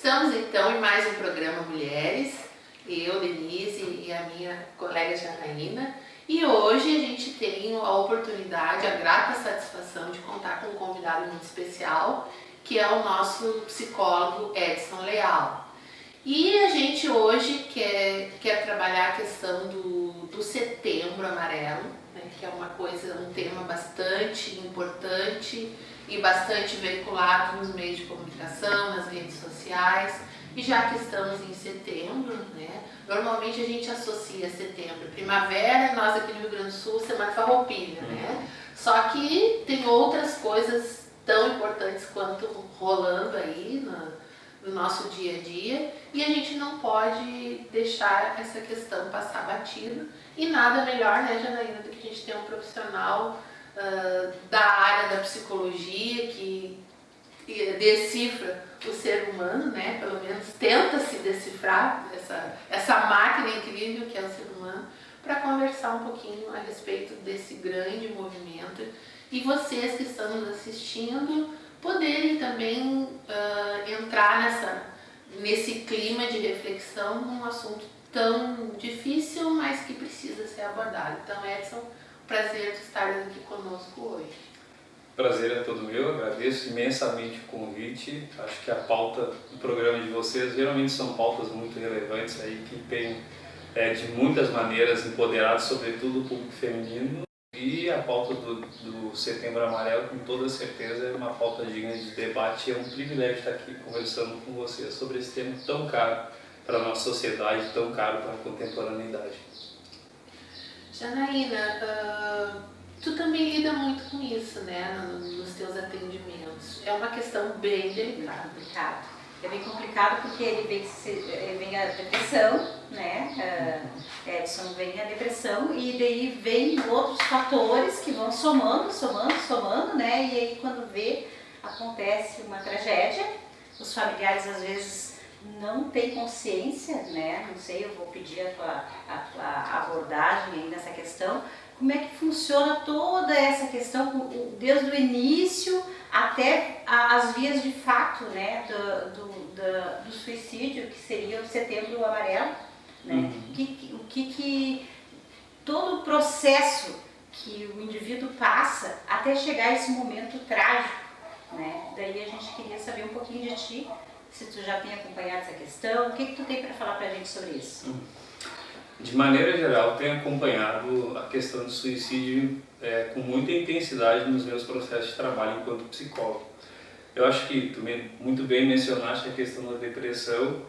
Estamos então em mais um programa Mulheres, eu, Denise e a minha colega Janaína, e hoje a gente tem a oportunidade, a grata satisfação de contar com um convidado muito especial, que é o nosso psicólogo Edson Leal. E a gente hoje quer trabalhar a questão do Setembro Amarelo, né, que é um tema bastante importante e bastante veiculado nos meios de comunicação, nas redes sociais. E já que estamos em setembro, né, normalmente a gente associa setembro, primavera, nós aqui no Rio Grande do Sul, Semana Farroupilha, né? Só que tem outras coisas tão importantes quanto rolando aí no nosso dia a dia, e a gente não pode deixar essa questão passar batido. E nada melhor, né, Janaína, do que a gente ter um profissional da área da psicologia que decifra o ser humano, né? Pelo menos tenta se decifrar essa máquina incrível que é o ser humano, para conversar um pouquinho a respeito desse grande movimento e vocês que estão nos assistindo poderem também entrar nesse clima de reflexão num assunto tão difícil, mas que precisa ser abordado. Então, Edson, prazer de estar aqui conosco hoje. Prazer é todo meu, agradeço imensamente o convite. Acho que a pauta do programa de vocês geralmente são pautas muito relevantes aí, que tem de muitas maneiras empoderado sobretudo o público feminino, e a pauta do Setembro Amarelo com toda certeza é uma pauta digna de debate. É um privilégio estar aqui conversando com vocês sobre esse tema tão caro para a nossa sociedade, tão caro para a contemporaneidade. Janaína, tu também lida muito com isso, né, nos teus atendimentos. É uma questão bem delicada. É bem complicado porque ele vem a depressão, né? Edson vem a depressão e daí vem outros fatores que vão somando, né? E aí quando vê, acontece uma tragédia. Os familiares às vezes não têm consciência, né? Não sei, eu vou pedir a tua abordagem aí nessa questão. Como é que funciona toda essa questão, desde o início até as vias de fato, né, do suicídio, que seria o Setembro Amarelo, né? Todo o processo que o indivíduo passa até chegar a esse momento trágico, né? Daí a gente queria saber um pouquinho de ti, se tu já tem acompanhado essa questão, o que tu tem para falar para a gente sobre isso? De maneira geral, tenho acompanhado a questão do suicídio com muita intensidade nos meus processos de trabalho enquanto psicólogo. Eu acho que tu muito bem mencionaste a questão da depressão,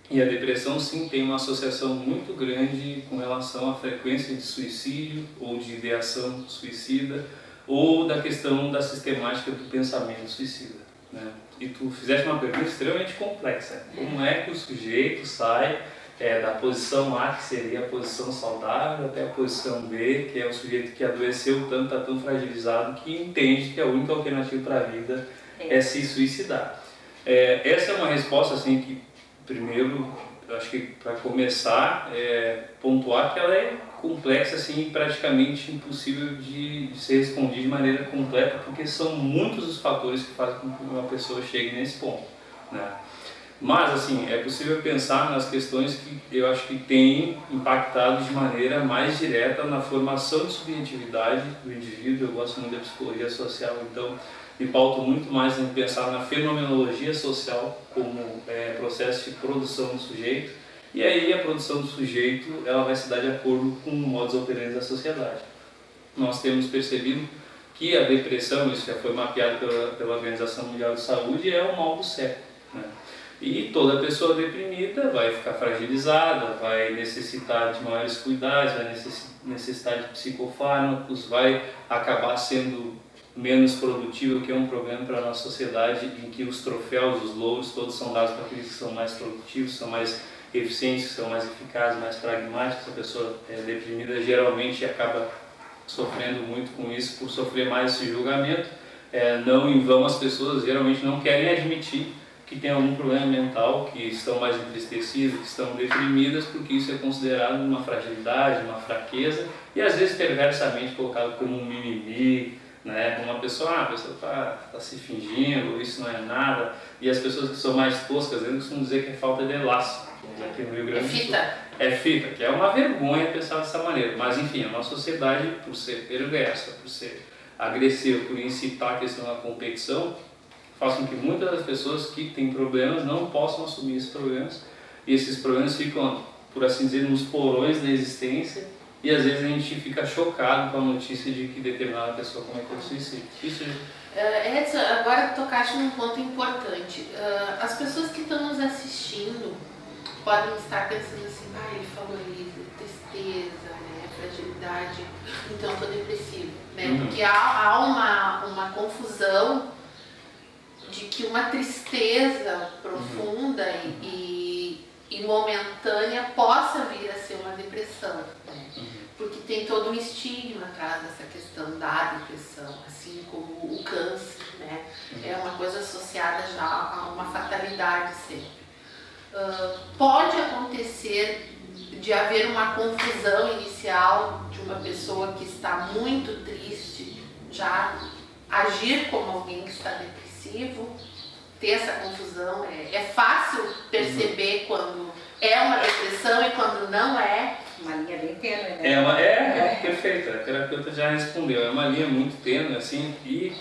e a depressão sim tem uma associação muito grande com relação à frequência de suicídio ou de ideação suicida, ou da questão da sistemática do pensamento suicida, né? E tu fizeste uma pergunta extremamente complexa: como é que o sujeito sai da posição A, que seria a posição saudável, até a posição B, que é o sujeito que adoeceu tanto, está tão fragilizado, que entende que a única alternativa para a vida é se suicidar. Essa é uma resposta assim que, primeiro, eu acho que para começar, pontuar que ela é complexa, assim, praticamente impossível de ser respondida de maneira completa, porque são muitos os fatores que fazem com que uma pessoa chegue nesse ponto, né? Mas, assim, é possível pensar nas questões que eu acho que têm impactado de maneira mais direta na formação de subjetividade do indivíduo. Eu gosto muito da psicologia social, então me pauto muito mais em pensar na fenomenologia social como processo de produção do sujeito. E aí a produção do sujeito ela vai se dar de acordo com o modus operandi da sociedade. Nós temos percebido que a depressão, isso já foi mapeado pela Organização Mundial de Saúde, é o mal do século, né? E toda pessoa deprimida vai ficar fragilizada, vai necessitar de maiores cuidados, vai necessitar de psicofármacos, vai acabar sendo menos produtiva, que é um problema para a nossa sociedade, em que os troféus, os louros, todos são dados para aqueles que são mais produtivos, são mais eficientes, são mais eficazes, mais pragmáticos. A pessoa deprimida geralmente acaba sofrendo muito com isso, por sofrer mais esse julgamento. Não em vão as pessoas geralmente não querem admitir que tem algum problema mental, que estão mais entristecidas, que estão deprimidas, porque isso é considerado uma fragilidade, uma fraqueza, e às vezes perversamente colocado como um mimimi, né? Uma pessoa, a pessoa tá se fingindo, isso não é nada. E as pessoas que são mais toscas, eles costumam dizer que é falta de laço. Aqui no Rio Grande do Sul. Fita. É fita, que é uma vergonha pensar dessa maneira. Mas enfim, a nossa sociedade, por ser perversa, por ser agressiva, por incitar a questão da competição, faz com que muitas das pessoas que têm problemas não possam assumir esses problemas. E esses problemas ficam, por assim dizer, nos porões da existência. E às vezes a gente fica chocado com a notícia de que determinada pessoa cometeu suicídio. Isso Edson, agora tocaste num ponto importante. As pessoas que estão nos assistindo podem estar pensando assim, ele falou ali, tristeza, né, fragilidade, então eu tô depressivo, né? Porque há uma confusão de que uma tristeza profunda e momentânea possa vir a ser uma depressão, né? Porque tem todo um estigma atrás dessa questão da depressão, assim como o câncer, né? É uma coisa associada já a uma fatalidade sempre. Pode acontecer de haver uma confusão inicial de uma pessoa que está muito triste, já agir como alguém que está depressivo, ter essa confusão. É fácil perceber quando é uma depressão e quando não é. Uma linha bem tênue, né? É perfeito, a terapeuta já respondeu. É uma linha muito tênue, assim, e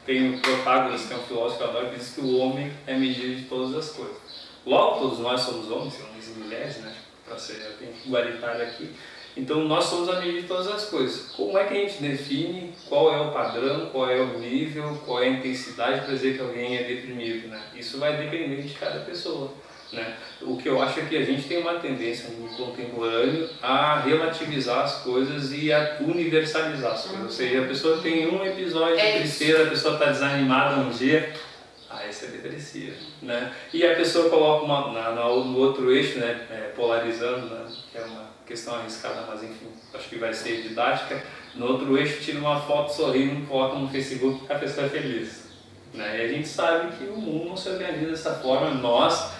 tem o Protágoras, que é um filósofo que eu adoro, que diz que o homem é medida de todas as coisas. Logo, todos nós somos homens e mulheres, né? Para ser bem igualitário aqui. Então, nós somos a medida de todas as coisas. Como é que a gente define qual é o padrão, qual é o nível, qual é a intensidade para dizer que alguém é deprimido, né? Isso vai depender de cada pessoa, né? O que eu acho é que a gente tem uma tendência no contemporâneo a relativizar as coisas e a universalizar as coisas. Ou seja, a pessoa tem um episódio de tristeza, a pessoa está desanimada um dia, esse é depressivo, né? E a pessoa coloca no outro eixo, né, polarizando, né, que é uma questão arriscada, mas enfim, acho que vai ser didática. No outro eixo tira uma foto sorrindo, coloca no Facebook que a pessoa é feliz, né? E a gente sabe que o mundo não se organiza dessa forma. Nós,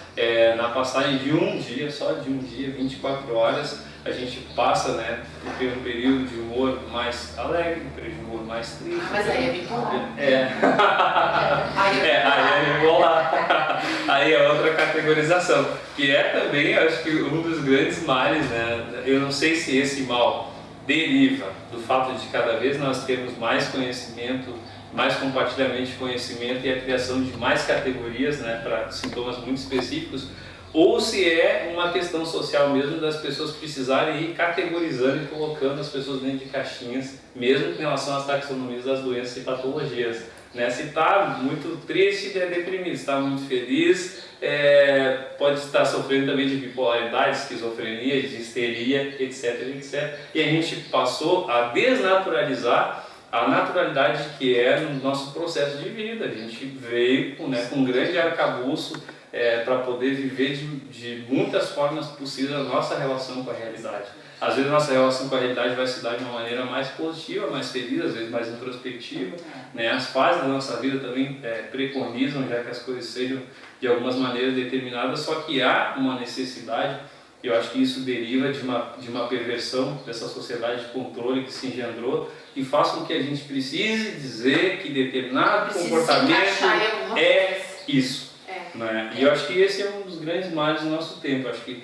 na passagem de um dia, só de um dia, 24 horas, a gente passa, né, por um período de humor mais alegre, um período de humor mais triste. Mas aí é bipolar. Aí é bipolar. Aí é outra categorização, que é também, acho que um dos grandes males, né? Eu não sei se esse mal deriva do fato de cada vez nós termos mais conhecimento, mais compartilhamento de conhecimento e a criação de mais categorias, né, para sintomas muito específicos, ou se é uma questão social mesmo das pessoas precisarem ir categorizando e colocando as pessoas dentro de caixinhas, mesmo com relação às taxonomias das doenças e patologias, né? Se está muito triste, é deprimido. Se está muito feliz, pode estar sofrendo também de bipolaridade, esquizofrenia, de histeria, etc, etc. E a gente passou a desnaturalizar a naturalidade que é no nosso processo de vida. A gente veio com um grande arcabouço para poder viver de muitas formas possíveis a nossa relação com a realidade. Às vezes a nossa relação com a realidade vai se dar de uma maneira mais positiva, mais feliz, às vezes mais introspectiva, né? As fases da nossa vida também preconizam já que as coisas sejam de algumas maneiras determinadas, só que há uma necessidade, e eu acho que isso deriva de uma perversão dessa sociedade de controle que se engendrou, e faz com que a gente precise dizer que determinado comportamento é isso. Né? E eu acho que esse é um dos grandes males do nosso tempo. Eu acho que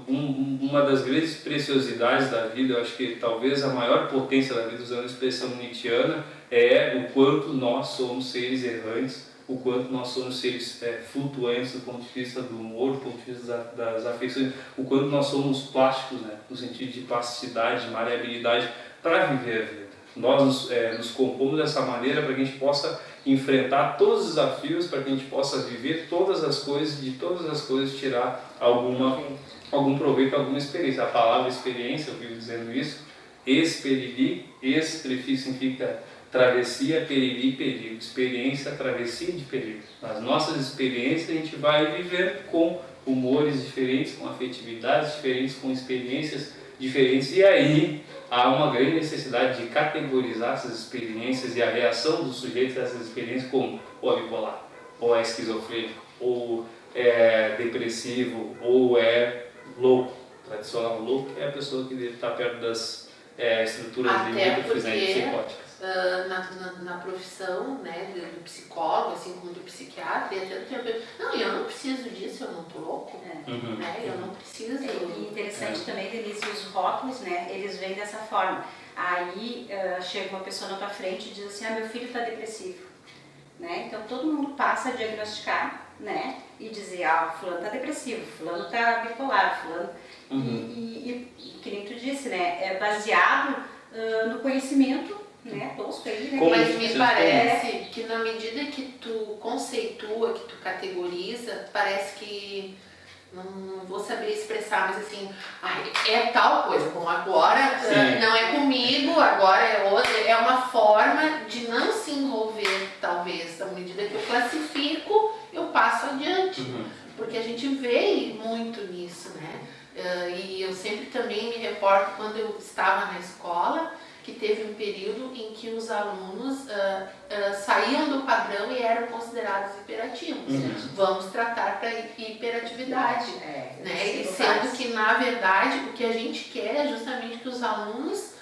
uma das grandes preciosidades da vida, eu acho que talvez a maior potência da vida, usando a expressão nietzschiana, é o quanto nós somos seres errantes, o quanto nós somos seres flutuantes do ponto de vista do humor, do ponto de vista das afeições, o quanto nós somos plásticos, né? No sentido de plasticidade, de maleabilidade, para viver a vida. Nós nos compomos dessa maneira para que a gente possa enfrentar todos os desafios, para que a gente possa viver todas as coisas, de todas as coisas tirar algum proveito, alguma experiência. A palavra experiência, eu vivo dizendo isso, experiri, prefixo significa travessia, periri, perigo. Experiência, travessia de perigo. Nas nossas experiências a gente vai viver com humores diferentes, com afetividades diferentes, com experiências diferentes, e aí há uma grande necessidade de categorizar essas experiências e a reação dos sujeitos a essas experiências como ou é bipolar, ou é esquizofrênico, ou é depressivo, ou é louco. Tradicional louco é a pessoa que está perto das estruturas limítrofes, né, psicóticas. na profissão, né, do psicólogo, assim como do psiquiatra, e até do terapeuta. Não, eu não preciso disso, eu não tô louco, né? Eu não preciso. E interessante também, Denise, os rótulos, né, eles vêm dessa forma. Aí chega uma pessoa na tua frente e diz assim, meu filho está depressivo. Né? Então todo mundo passa a diagnosticar, né, e dizer, fulano está depressivo, fulano está bipolar, fulano... E que nem tu disse, né, é baseado no conhecimento, né, tosco aí, né? Mas me parece que na medida que tu conceitua, que tu categoriza, parece que não vou saber expressar, mas assim, é tal coisa, bom, agora não é comigo, agora é outra, é uma forma de não se envolver, talvez, à medida que eu classifico, eu passo adiante, porque a gente vê muito nisso, né? E eu sempre também me reporto quando eu estava na escola, que teve um período em que os alunos saíam do padrão e eram considerados hiperativos. Vamos tratar para hiperatividade. Né? E sendo que, na verdade, o que a gente quer é justamente que os alunos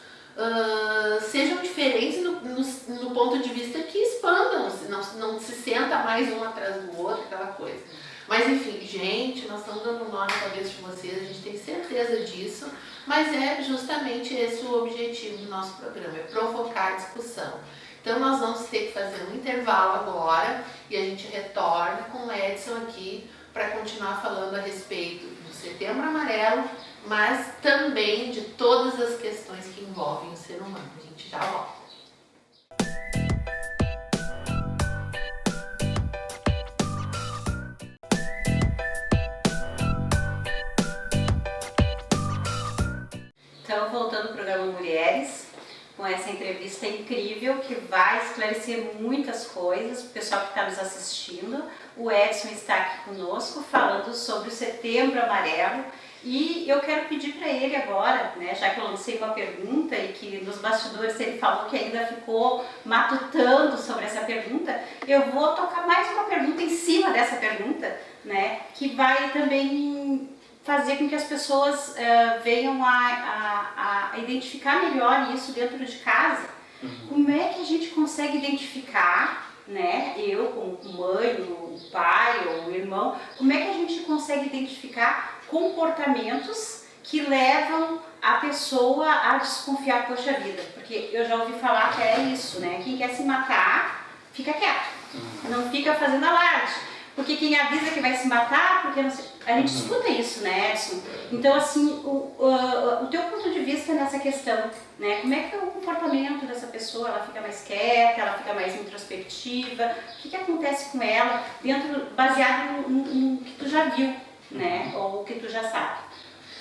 sejam diferentes no ponto de vista que expandam, não se senta mais um atrás do outro, aquela coisa. Mas enfim, gente, nós estamos dando um nó na cabeça de vocês, a gente tem certeza disso, mas é justamente esse o objetivo do nosso programa, é provocar discussão. Então nós vamos ter que fazer um intervalo agora e a gente retorna com o Edson aqui para continuar falando a respeito do Setembro Amarelo, mas também de todas as questões que envolvem o ser humano. A gente já volta. Então, voltando ao programa Mulheres, com essa entrevista incrível que vai esclarecer muitas coisas para o pessoal que está nos assistindo. O Edson está aqui conosco falando sobre o Setembro Amarelo e eu quero pedir para ele agora, né, já que eu lancei uma pergunta e que nos bastidores ele falou que ainda ficou matutando sobre essa pergunta, eu vou tocar mais uma pergunta em cima dessa pergunta, né, que vai também fazer com que as pessoas venham a identificar melhor isso dentro de casa. Como é que a gente consegue identificar, né, eu como mãe, o pai ou o irmão, como é que a gente consegue identificar comportamentos que levam a pessoa a desconfiar, poxa vida, porque eu já ouvi falar que é isso, né, quem quer se matar, fica quieto, não fica fazendo alarde. Porque quem avisa que vai se matar, porque não sei, a gente escuta isso, né, Edson? Então, assim, o teu ponto de vista nessa questão, né? Como é que é o comportamento dessa pessoa? Ela fica mais quieta, ela fica mais introspectiva? O que acontece com ela, baseado no que tu já viu, né? Ou o que tu já sabe?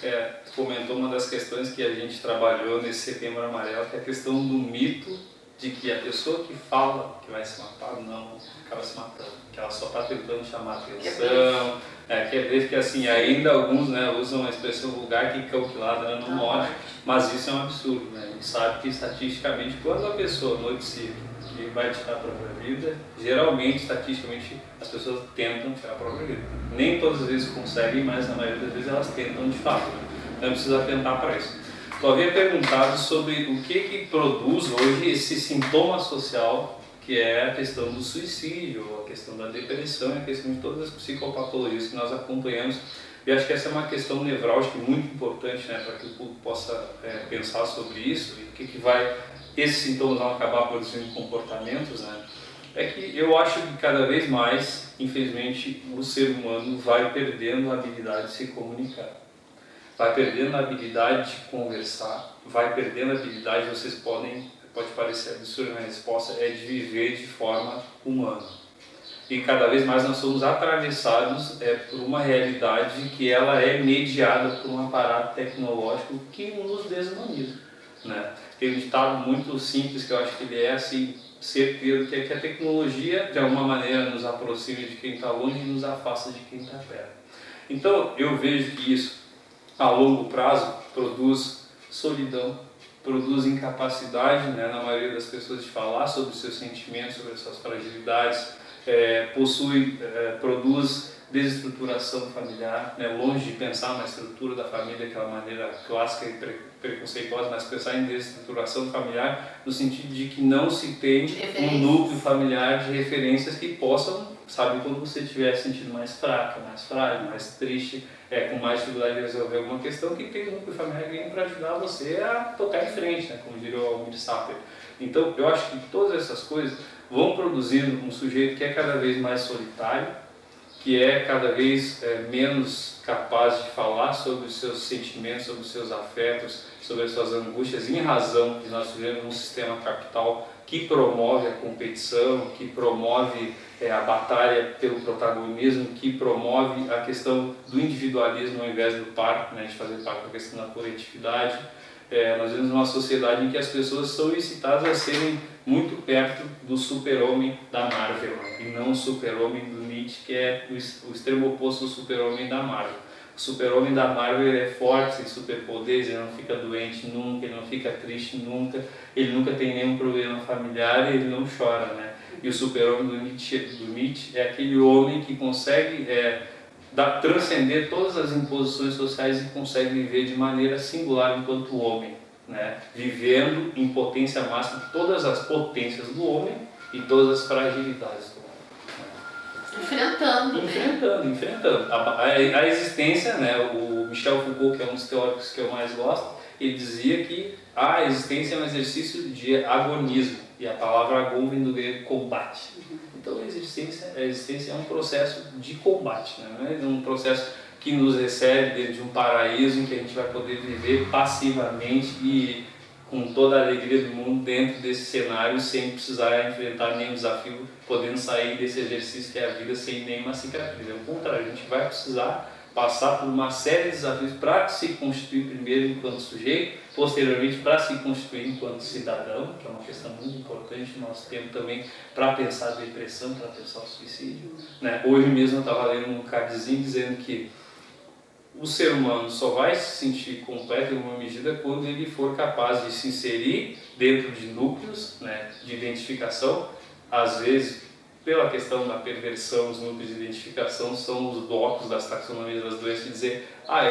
Tu comentou uma das questões que a gente trabalhou nesse Setembro Amarelo, que é a questão do mito de que a pessoa que fala que vai se matar não acaba se matando, que ela só está tentando chamar atenção, que assim, ainda alguns, né, usam a expressão vulgar que cão que ladra não morde, mas isso é um absurdo, né? A gente sabe que estatisticamente quando a pessoa noticia que vai tirar a própria vida, geralmente, estatisticamente, as pessoas tentam tirar a própria vida. Nem todas as vezes conseguem, mas na maioria das vezes elas tentam de fato, né? Então precisa atentar para isso. Eu havia perguntado sobre o que produz hoje esse sintoma social, que é a questão do suicídio, a questão da depressão e a questão de todas as psicopatologias que nós acompanhamos. E acho que essa é uma questão nevrálgica muito importante, né, para que o público possa pensar sobre isso e o que vai esses sintomas vão acabar produzindo comportamentos, né? É que eu acho que cada vez mais, infelizmente, o ser humano vai perdendo a habilidade de se comunicar. Vai perdendo a habilidade de conversar, vai perdendo a habilidade, pode parecer absurdo, mas a resposta é de viver de forma humana. E cada vez mais nós somos atravessados por uma realidade que ela é mediada por um aparato tecnológico que nos desumaniza, né? Tem um ditado muito simples que eu acho que ele é assim, certeiro, que é que a tecnologia de alguma maneira nos aproxima de quem está longe e nos afasta de quem está perto. Então eu vejo que isso a longo prazo produz solidão, produz incapacidade, né, na maioria das pessoas de falar sobre os seus sentimentos, sobre as suas fragilidades, produz desestruturação familiar, né, longe de pensar na estrutura da família, aquela maneira clássica e preconceituosa, mas pensar em desestruturação familiar no sentido de que não se tem um núcleo familiar de referências que possam, sabe, quando você estiver se sentindo mais fraca, mais frágil, mais triste, com mais dificuldade de resolver alguma questão, que tem um núcleo familiar que vem para ajudar você a tocar em frente, né, como diria o Almir Sater. Então, eu acho que todas essas coisas vão produzindo um sujeito que é cada vez mais solitário, que é cada vez menos capaz de falar sobre os seus sentimentos, sobre os seus afetos, sobre as suas angústias, em razão de nós vivemos um sistema capital que promove a competição, que promove a batalha pelo protagonismo, que promove a questão do individualismo ao invés do par, né, de fazer parte da questão da coletividade. Nós vivemos uma sociedade em que as pessoas são incitadas a serem muito perto do super-homem da Marvel, e não o super-homem do Nietzsche, que é o extremo oposto do super-homem da Marvel. O super-homem da Marvel ele é forte, tem superpoderes, ele não fica doente nunca, ele não fica triste nunca, ele nunca tem nenhum problema familiar e ele não chora, né? E o super-homem do Nietzsche é aquele homem que consegue transcender todas as imposições sociais e consegue viver de maneira singular enquanto homem, né? Vivendo em potência máxima todas as potências do homem e todas as fragilidades do homem. Enfrentando. A existência, né? O Michel Foucault, que é um dos teóricos que eu mais gosto, ele dizia que a existência é um exercício de agonismo, e a palavra agon vem do grego combate. Então a existência é um processo de combate, né? Não é um processo que nos recebe dentro de um paraíso em que a gente vai poder viver passivamente e com toda a alegria do mundo dentro desse cenário, sem precisar enfrentar nenhum desafio, podendo sair desse exercício que é a vida sem nenhuma cicatriz. É o contrário, a gente vai precisar passar por uma série de desafios para se constituir primeiro enquanto sujeito, posteriormente para se constituir enquanto cidadão, que é uma questão muito importante no nosso tempo também, para pensar a depressão, para pensar o suicídio, né? Hoje mesmo eu estava lendo um cardzinho dizendo que o ser humano só vai se sentir completo em uma medida quando ele for capaz de se inserir dentro de núcleos, né, de identificação. Às vezes, pela questão da perversão, os núcleos de identificação são os blocos das taxonomias das doenças que dizem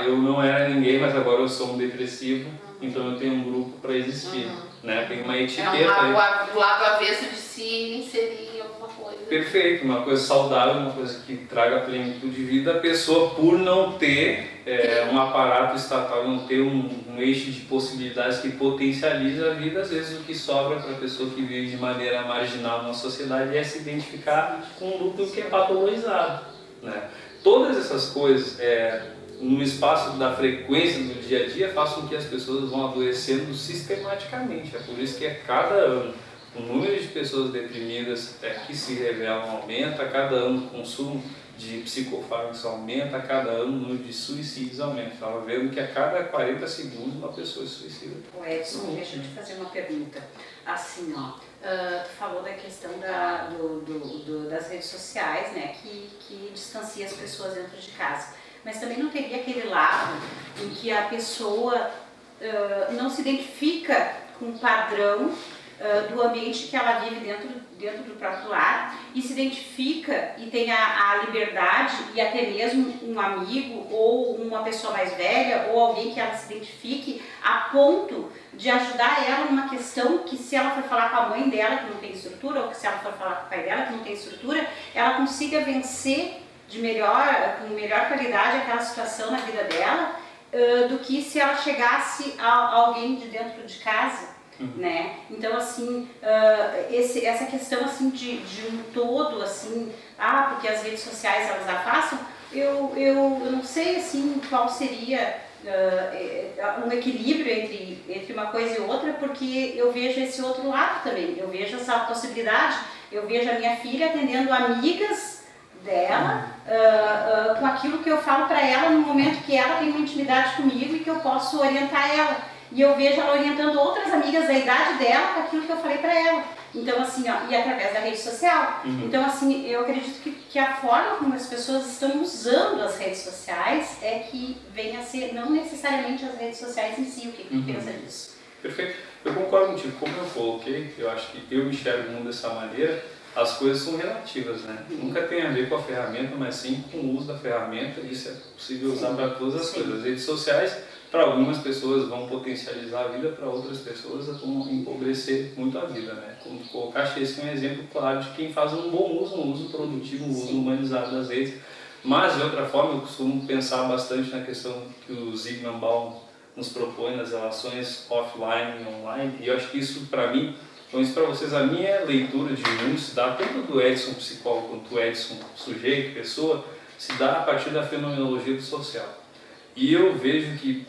eu não era ninguém, mas agora eu sou um depressivo, então eu tenho um grupo para existir. Né? Tem uma etiqueta o lado avesso de se inserir em alguma coisa. Perfeito, uma coisa saudável, uma coisa que traga plenitude de vida. A pessoa, por não ter um aparato estatal, não ter um eixo de possibilidades que potencializa a vida, às vezes o que sobra para a pessoa que vive de maneira marginal na sociedade é se identificar com um núcleo que é patologizado. Né? Todas essas coisas, no espaço da frequência do dia a dia, faz com que as pessoas vão adoecendo sistematicamente. É por isso que cada ano o número de pessoas deprimidas que se revelam aumenta, a cada ano o consumo de psicofármacos aumenta, a cada ano o número de suicídios aumenta. Estava vendo que a cada 40 segundos uma pessoa se suicida. Edson, deixa eu te fazer uma pergunta. Assim, tu falou da questão das redes sociais, né, que distancia as pessoas dentro de casa. Mas também não teria aquele lado em que a pessoa não se identifica com o padrão do ambiente que ela vive dentro do próprio lar e se identifica e tem a liberdade e até mesmo um amigo ou uma pessoa mais velha ou alguém que ela se identifique a ponto de ajudar ela numa questão que, se ela for falar com a mãe dela que não tem estrutura, ou que se ela for falar com o pai dela que não tem estrutura, ela consiga vencer com melhor qualidade aquela situação na vida dela, do que se ela chegasse a alguém de dentro de casa. Né? Então, assim, essa questão assim, de um todo, assim, porque as redes sociais elas afastam, eu não sei assim, qual seria um equilíbrio entre uma coisa e outra, porque eu vejo esse outro lado também, eu vejo essa possibilidade, eu vejo a minha filha atendendo amigas dela com aquilo que eu falo para ela no momento que ela tem uma intimidade comigo e que eu posso orientar ela. E eu vejo ela orientando outras amigas da idade dela com aquilo que eu falei para ela. Então, assim, e através da rede social. Então, assim, eu acredito que a forma como as pessoas estão usando as redes sociais é que vem a ser, não necessariamente as redes sociais em si. O que tu pensa disso? Perfeito. Eu concordo contigo. Como eu coloquei, eu acho que eu enxergo o mundo dessa maneira, as coisas são relativas, né? Nunca tem a ver com a ferramenta, mas sim com o uso da ferramenta. Isso é possível usar para todas as coisas. As redes sociais, para algumas pessoas, vão potencializar a vida, para outras pessoas vão empobrecer muito a vida, né? Como tu colocaste, esse é um exemplo claro de quem faz um bom uso, um uso produtivo, um uso humanizado das redes. Mas, de outra forma, eu costumo pensar bastante na questão que o Zygmunt Bauman nos propõe nas relações offline e online, e eu acho que isso, para mim, então isso para vocês, a minha leitura de mundo se dá tanto do Edson psicólogo quanto do Edson sujeito, pessoa, se dá a partir da fenomenologia do social. E eu vejo que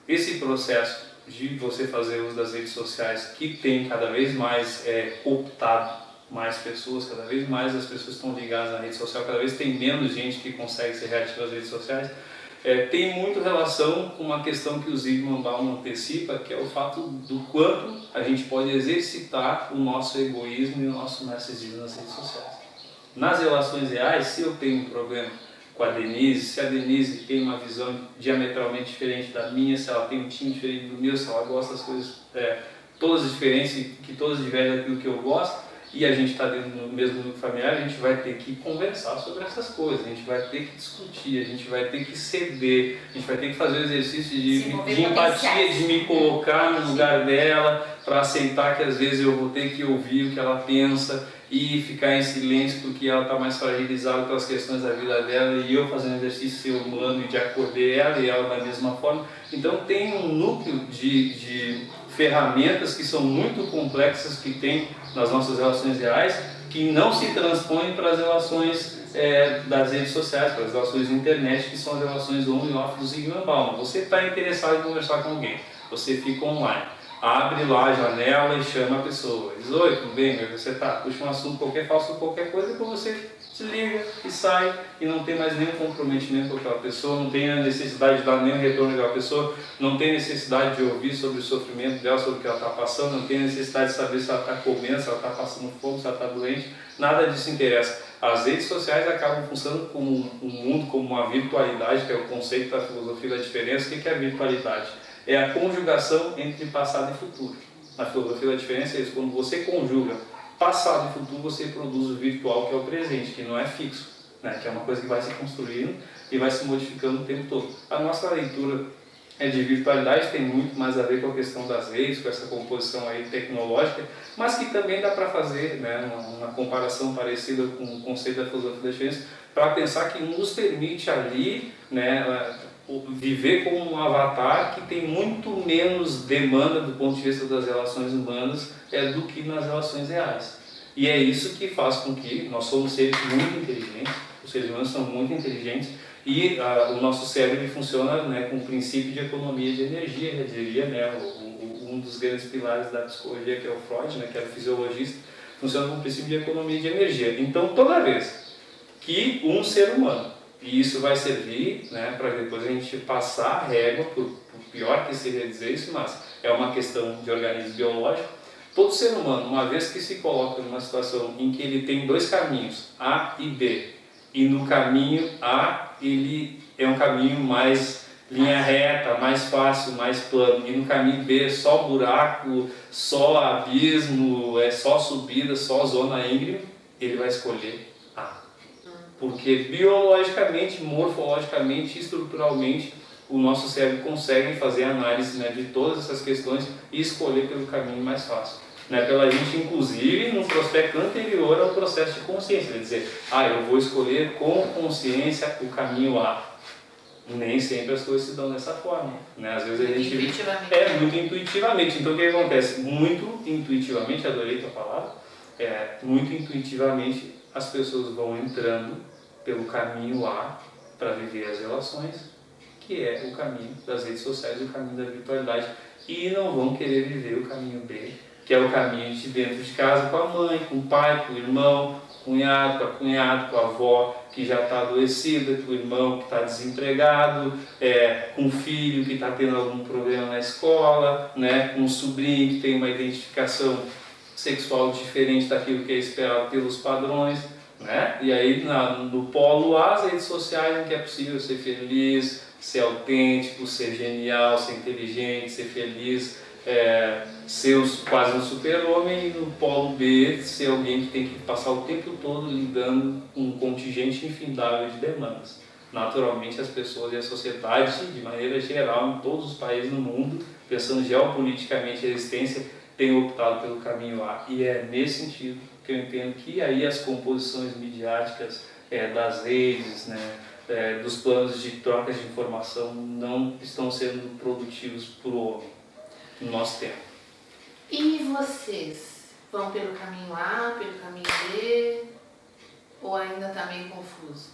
esse processo de você fazer uso das redes sociais, que tem cada vez mais cooptado mais pessoas, cada vez mais as pessoas estão ligadas na rede social, cada vez tem menos gente que consegue ser reativa às redes sociais, tem muito relação com uma questão que o Zygmunt Bauman antecipa, que é o fato do quanto a gente pode exercitar o nosso egoísmo e o nosso narcisismo nas redes sociais. Nas relações reais, se eu tenho um problema com a Denise, se a Denise tem uma visão diametralmente diferente da minha, se ela tem um time diferente do meu, se ela gosta das coisas todas diferentes e que todas divergem daquilo que eu gosto, e a gente está dentro do mesmo núcleo familiar, a gente vai ter que conversar sobre essas coisas, a gente vai ter que discutir, a gente vai ter que ceder, a gente vai ter que fazer o exercício de empatia, de me colocar no lugar dela, para aceitar que às vezes eu vou ter que ouvir o que ela pensa e ficar em silêncio porque ela está mais fragilizada pelas questões da vida dela, e eu fazendo exercício ser humano e de acolher ela e ela da mesma forma. Então tem um núcleo de ferramentas que são muito complexas que tem nas nossas relações reais, que não se transpõem para as relações das redes sociais, para as relações de internet, que são as relações on e off do Zygmunt Bauman. Você está interessado em conversar com alguém, você fica online, abre lá a janela e chama a pessoa, diz: oi, tudo bem, como é que você está? Puxa um assunto qualquer, faça qualquer coisa, depois você se liga e sai, e não tem mais nenhum comprometimento com aquela pessoa, não tem a necessidade de dar nenhum retorno àquela pessoa, não tem necessidade de ouvir sobre o sofrimento dela, sobre o que ela está passando, não tem necessidade de saber se ela está comendo, se ela está passando fome, se ela está doente, nada disso interessa. As redes sociais acabam funcionando como um mundo, como uma virtualidade, que é o conceito da filosofia da diferença. O que é a virtualidade? É a conjugação entre passado e futuro. Na filosofia da diferença é isso: quando você conjuga passado e futuro, você produz o virtual, que é o presente, que não é fixo, né? Que é uma coisa que vai se construindo e vai se modificando o tempo todo. A nossa leitura de virtualidade tem muito mais a ver com a questão das redes, com essa composição aí tecnológica, mas que também dá para fazer, né, uma comparação parecida com o conceito da filosofia da diferença, para pensar que nos permite ali, né, viver como um avatar que tem muito menos demanda do ponto de vista das relações humanas do que nas relações reais. E é isso que faz com que nós somos seres muito inteligentes, os seres humanos são muito inteligentes, e o nosso cérebro funciona, né, com o princípio de economia de energia, eu diria, né, um dos grandes pilares da psicologia, que é o Freud, né, que era fisiologista, funciona com o princípio de economia de energia. Então, toda vez que um ser humano, e isso vai servir, né, para depois a gente passar a régua, por pior que seja dizer isso, mas é uma questão de organismo biológico. Todo ser humano, uma vez que se coloca numa situação em que ele tem dois caminhos, A e B, e no caminho A ele é um caminho mais linha reta, mais fácil, mais plano, e no caminho B só buraco, só abismo, só subida, só zona íngreme, ele vai escolher A. Porque biologicamente, morfologicamente, estruturalmente, o nosso cérebro consegue fazer análise, né, de todas essas questões e escolher pelo caminho mais fácil. Né, pela gente, inclusive, num prospecto anterior ao processo de consciência, quer dizer, eu vou escolher com consciência o caminho A. Nem sempre as coisas se dão dessa forma, né? Às vezes a gente muito intuitivamente. Então o que acontece? Muito intuitivamente, adorei tua palavra, muito intuitivamente as pessoas vão entrando pelo caminho A para viver as relações, que é o caminho das redes sociais, o caminho da virtualidade, e não vão querer viver o caminho B, que é o caminho de dentro de casa com a mãe, com o pai, com o irmão, com o cunhado, com a avó que já está adoecida, com o irmão que está desempregado, com o filho que está tendo algum problema na escola, né, com o sobrinho que tem uma identificação sexual diferente daquilo que é esperado pelos padrões, né? E aí no polo A, as redes sociais, em que é possível ser feliz, ser autêntico, ser genial, ser inteligente, ser feliz, ser quase um super-homem, e no polo B ser alguém que tem que passar o tempo todo lidando com um contingente infindável de demandas. Naturalmente, as pessoas e a sociedade, de maneira geral, em todos os países do mundo, pensando geopoliticamente a existência, têm optado pelo caminho A. E é nesse sentido que eu entendo que aí as composições midiáticas das redes, né, dos planos de troca de informação não estão sendo produtivos para o homem no nosso tempo. E vocês vão pelo caminho A, pelo caminho B, ou ainda está meio confuso?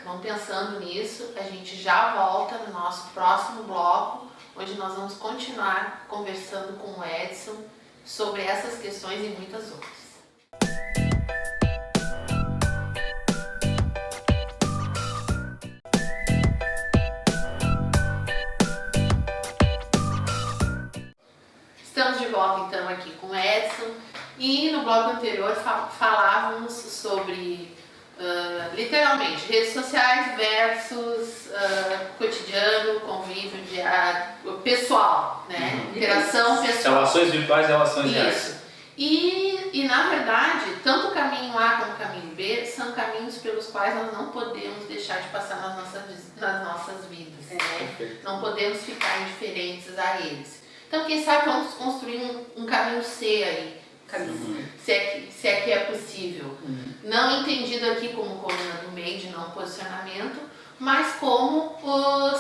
Vão pensando nisso, a gente já volta no nosso próximo bloco, onde nós vamos continuar conversando com o Edson sobre essas questões e muitas outras. Estamos de volta então aqui com o Edson e no bloco anterior falávamos sobre literalmente redes sociais versus cotidiano, convívio diário, pessoal, né? Interação pessoal. Relações virtuais e relações reais. Isso. E na verdade, tanto o caminho A como o caminho B são caminhos pelos quais nós não podemos deixar de passar nas nossas vidas, né? Não podemos ficar indiferentes a eles. Então, quem sabe vamos construir um caminho C aí, se é que é possível. Não entendido aqui como coluna do meio de não posicionamento, mas como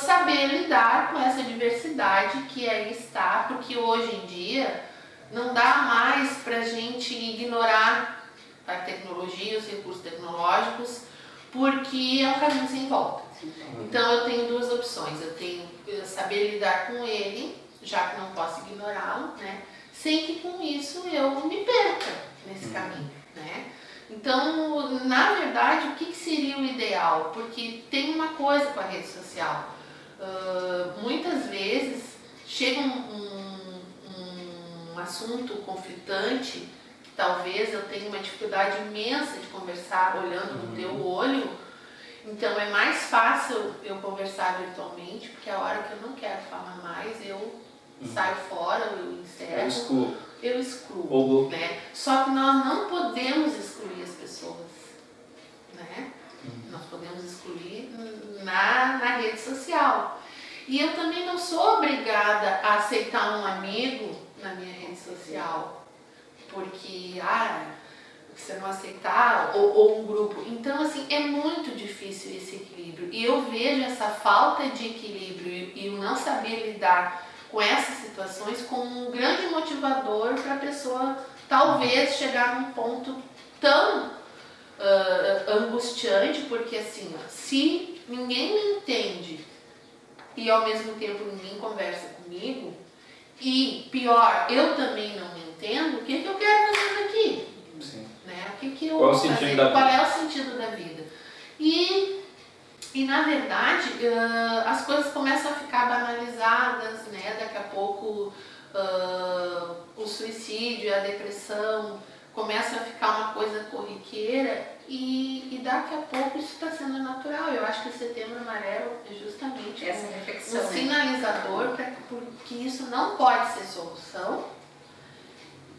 saber lidar com essa diversidade que aí está, porque hoje em dia não dá mais para a gente ignorar a tecnologia, os recursos tecnológicos, porque é um caminho sem volta. Então eu tenho duas opções, eu tenho saber lidar com ele, já que não posso ignorá-lo, né? Sem que com isso eu me perca nesse caminho, né? Então, na verdade, o que seria o ideal? Porque tem uma coisa com a rede social. Muitas vezes chega um assunto conflitante, que talvez eu tenha uma dificuldade imensa de conversar olhando no teu olho. Então é mais fácil eu conversar virtualmente, porque a hora que eu não quero falar mais, eu saio fora, eu encerro, eu excluo, né? Só que nós não podemos excluir as pessoas, né? Nós podemos excluir na rede social. E eu também não sou obrigada a aceitar um amigo na minha rede social, porque você não aceitar, ou um grupo. Então, assim, é muito difícil esse equilíbrio. E eu vejo essa falta de equilíbrio e o não saber lidar com essas situações como um grande motivador para a pessoa talvez chegar num ponto tão angustiante, porque assim, se ninguém me entende e ao mesmo tempo ninguém conversa comigo, e pior, eu também não me entendo, o que eu quero fazer aqui? Sim. Né? O que eu vou fazer? Qual é o sentido da vida? E na verdade, as coisas começam a ficar banalizadas, né? Daqui a pouco o suicídio, a depressão começam a ficar uma coisa corriqueira e daqui a pouco isso está sendo natural. Eu acho que o Setembro Amarelo é justamente essa reflexão, um sinalizador porque isso não pode ser solução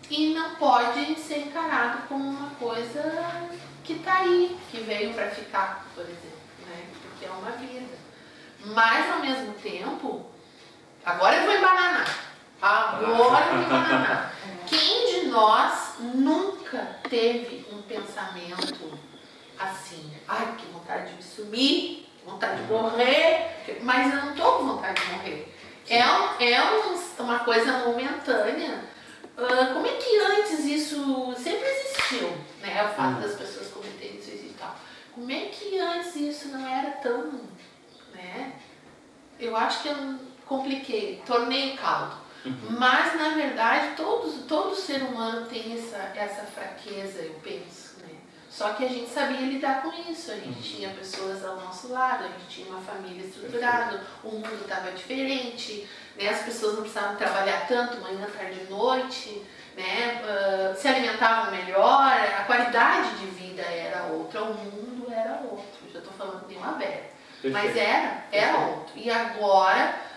e não pode ser encarado como uma coisa que está aí, que veio para ficar, por exemplo. Que é uma vida. Mas ao mesmo tempo, agora eu vou embananar. Quem de nós nunca teve um pensamento assim, que vontade de me sumir, vontade de morrer, mas eu não estou com vontade de morrer. É uma coisa momentânea. Como é que antes isso sempre existiu, né? O fato das pessoas cometerem suicídio e tal. Como é que antes isso não era tão, né? Eu acho que eu compliquei, tornei caldo. Mas, na verdade, todo ser humano tem essa fraqueza, eu penso, né? Só que a gente sabia lidar com isso. A gente tinha pessoas ao nosso lado, a gente tinha uma família estruturada, o mundo estava diferente, né? As pessoas não precisavam trabalhar tanto, manhã, tarde e noite, né? Se alimentavam melhor, a qualidade de vida era outra, o mundo era outro. Eu já estou falando de uma velha. Mas era outro. E agora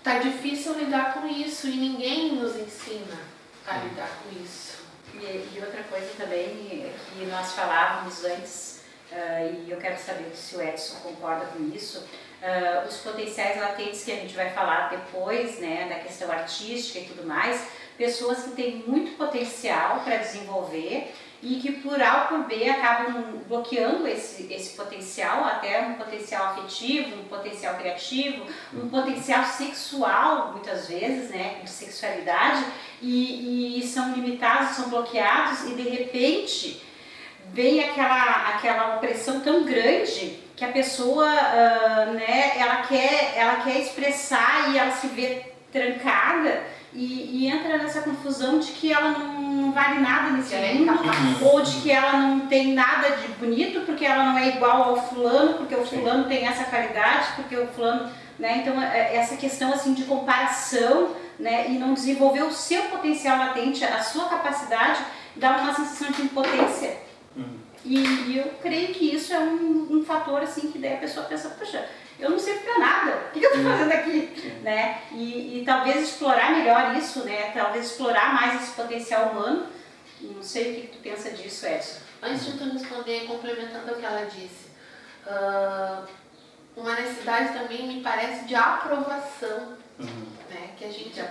tá difícil lidar com isso e ninguém nos ensina a lidar com isso. E outra coisa também que nós falávamos antes, e eu quero saber se o Edson concorda com isso, os potenciais latentes que a gente vai falar depois, né, da questão artística e tudo mais, pessoas que têm muito potencial para desenvolver e que por A ou por B acabam bloqueando esse potencial, até um potencial afetivo, um potencial criativo, um potencial sexual, muitas vezes, né, de sexualidade, e são limitados, são bloqueados e de repente vem aquela opressão tão grande que a pessoa, né, ela quer expressar e ela se vê trancada e entra nessa confusão de que ela não vale nada nesse mundo, ou de que ela não tem nada de bonito porque ela não é igual ao fulano, porque o fulano tem essa qualidade, porque o fulano, né, então essa questão assim de comparação, né, e não desenvolver o seu potencial latente, a sua capacidade, dá uma sensação de impotência. E eu creio que isso é um fator assim que daí a pessoa pensa, poxa, eu não sirvo pra nada, o que eu tô fazendo aqui? Né? E talvez explorar melhor isso, né? Talvez explorar mais esse potencial humano. Não sei o que tu pensa disso, Edson. Antes de tu responder, complementando o que ela disse, uma necessidade também me parece de aprovação, né? Que a gente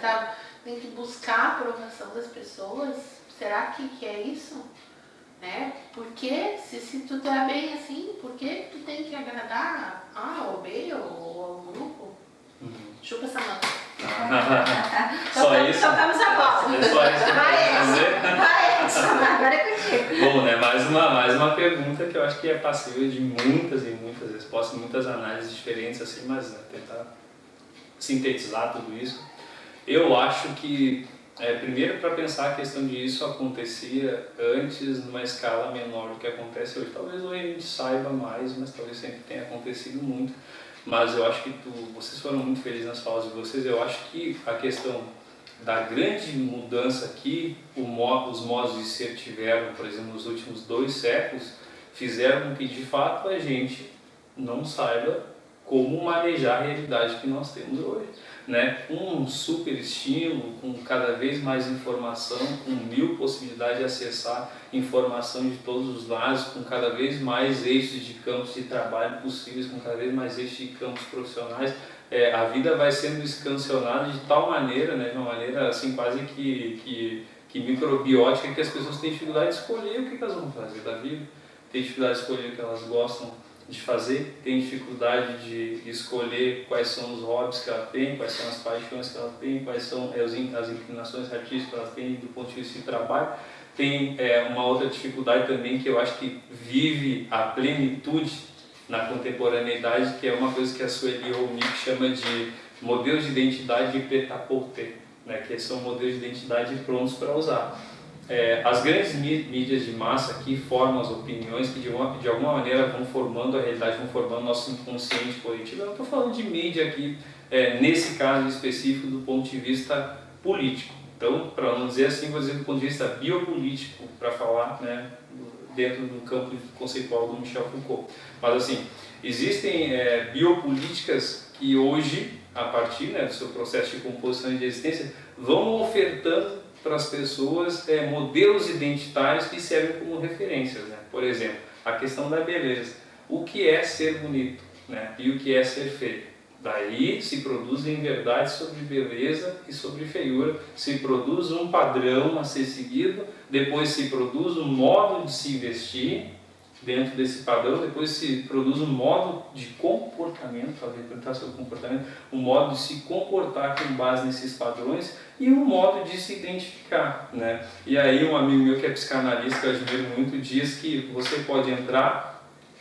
tem que buscar a aprovação das pessoas. Será que é isso? Né? Porque se tu tá bem assim, por que tu tem que agradar A ou B ou ao grupo? Chupa essa mão. Só isso? Tocamos a bola. É só isso que eu quero dizer. Vai, Edson, agora é contigo. Bom, né? Mais uma pergunta que eu acho que é passível de muitas e muitas respostas, muitas análises diferentes, assim, mas né, tentar sintetizar tudo isso. Eu acho que primeiro, para pensar a questão de isso acontecia antes numa escala menor do que acontece hoje. Talvez hoje a gente saiba mais, mas talvez sempre tenha acontecido muito. Mas eu acho que vocês foram muito felizes nas falas de vocês. Eu acho que a questão da grande mudança que os modos de ser tiveram, por exemplo, nos últimos 2 séculos, fizeram com que de fato a gente não saiba como manejar a realidade que nós temos hoje. Né? Com um super estímulo, com cada vez mais informação, com 1000 possibilidades de acessar informação de todos os lados, com cada vez mais eixos de campos de trabalho possíveis, com cada vez mais eixos de campos profissionais, a vida vai sendo escancionada de tal maneira, né, de uma maneira assim quase que microbiótica, que as pessoas têm dificuldade de escolher o que elas vão fazer da vida, têm dificuldade de escolher o que elas gostam de fazer, tem dificuldade de escolher quais são os hobbies que ela tem, quais são as paixões que ela tem, quais são as inclinações artísticas que ela tem do ponto de vista de trabalho. Tem uma outra dificuldade também que eu acho que vive a plenitude na contemporaneidade, que é uma coisa que a Sueli Rolnick chama de modelos de identidade de prêt-à-porter, né, que são modelos de identidade prontos para usar. As grandes mídias de massa aqui formam as opiniões que de alguma maneira vão formando a realidade, vão formando o nosso inconsciente coletivo. Eu não estou falando de mídia aqui, nesse caso específico, do ponto de vista político. Então, para não dizer assim, vou dizer do ponto de vista biopolítico, para falar, né, dentro do campo conceitual do Michel Foucault. Mas assim, existem biopolíticas que hoje, a partir, né, do seu processo de composição e de existência, vão ofertando para as pessoas modelos identitários que servem como referências, né? Por exemplo, a questão da beleza. O que é ser bonito, né? E o que é ser feio? Daí se produzem verdades sobre beleza e sobre feiura, se produz um padrão a ser seguido, depois se produz um modo de se vestir dentro desse padrão, depois se produz um modo de comportamento, para representar seu comportamento, um modo de se comportar com base nesses padrões e um modo de se identificar, né? E aí um amigo meu que é psicanalista, que eu admiro muito, diz que você pode entrar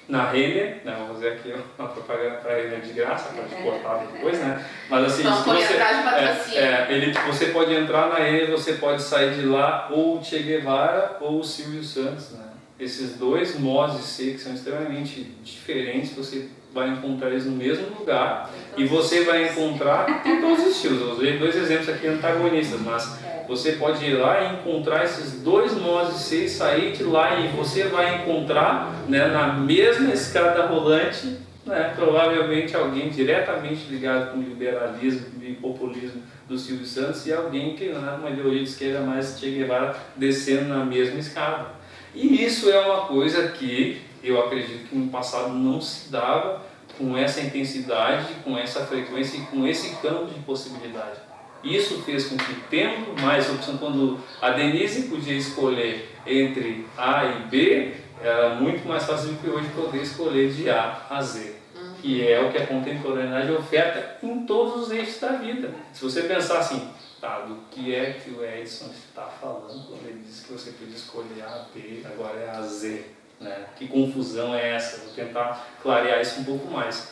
na Renner, né, vou fazer aqui uma propaganda para a Renner de graça, pode cortar depois, né? Mas assim, você pode entrar na Renner, você pode sair de lá ou o Che Guevara ou o Silvio Santos, né? Esses dois modos de ser que são extremamente diferentes, você vai encontrar eles no mesmo lugar e você vai encontrar em todos os estilos. Eu usei 2 exemplos aqui antagonistas, mas você pode ir lá e encontrar esses 2 modos de ser e sair de lá e você vai encontrar, né, na mesma escada rolante né? Provavelmente alguém diretamente ligado com o liberalismo e populismo do Silvio Santos e alguém que na uma ideologia de esquerda mais Che Guevara descendo na mesma escada. E isso é uma coisa que eu acredito que no passado não se dava com essa intensidade, com essa frequência e com esse campo de possibilidade. Isso fez com que, tendo mais opção, quando a Denise podia escolher entre A e B, era muito mais fácil do que hoje poder escolher de A a Z, que é o que a contemporaneidade oferta em todos os eixos da vida. Se você pensar assim, tá, do que é que o Edson está falando quando ele disse que você podia escolher A, B, agora é A, Z, né? Que confusão é essa? Vou tentar clarear isso um pouco mais.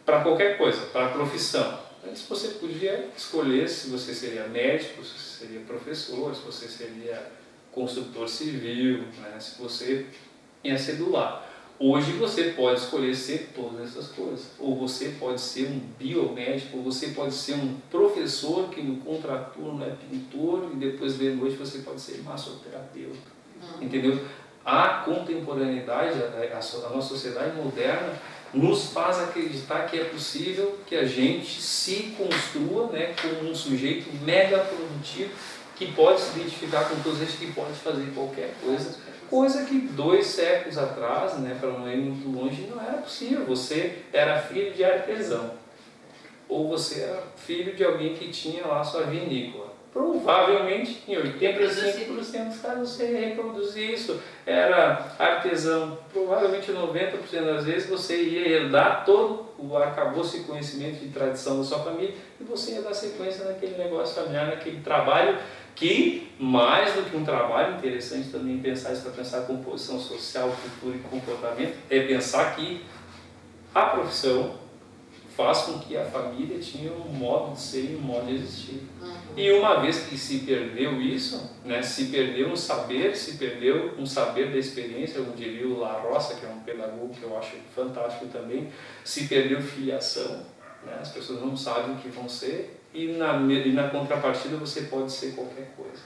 Para qualquer coisa, para a profissão. Antes você podia escolher se você seria médico, se você seria professor, se você seria construtor civil, né? Se você ia ser do lar. Hoje você pode escolher ser todas essas coisas. Ou você pode ser um biomédico, ou você pode ser um professor que no contraturno é pintor e depois de noite você pode ser massoterapeuta. Entendeu? A contemporaneidade, a nossa sociedade moderna nos faz acreditar que é possível que a gente se construa, né, como um sujeito mega produtivo que pode se identificar com todos eles, que pode fazer qualquer coisa, coisa que 2 séculos atrás, né, para não ir muito longe, não era possível. Você era filho de artesão, ou você era filho de alguém que tinha lá sua vinícola. Provavelmente, em 85% dos casos, você ia reproduzir isso. Era artesão. Provavelmente, 90% das vezes, você ia herdar todo o arcabouço e conhecimento de tradição da sua família e você ia dar sequência naquele negócio familiar, naquele trabalho que, mais do que um trabalho, interessante também pensar isso, para pensar a composição social, cultura e comportamento, é pensar que a profissão faz com que a família tinha um modo de ser e um modo de existir. E uma vez que se perdeu isso, né, se perdeu um saber, se perdeu um saber da experiência, como diria o La Roça, que é um pedagogo que eu acho fantástico também, se perdeu filiação, né, as pessoas não sabem o que vão ser, e na contrapartida você pode ser qualquer coisa.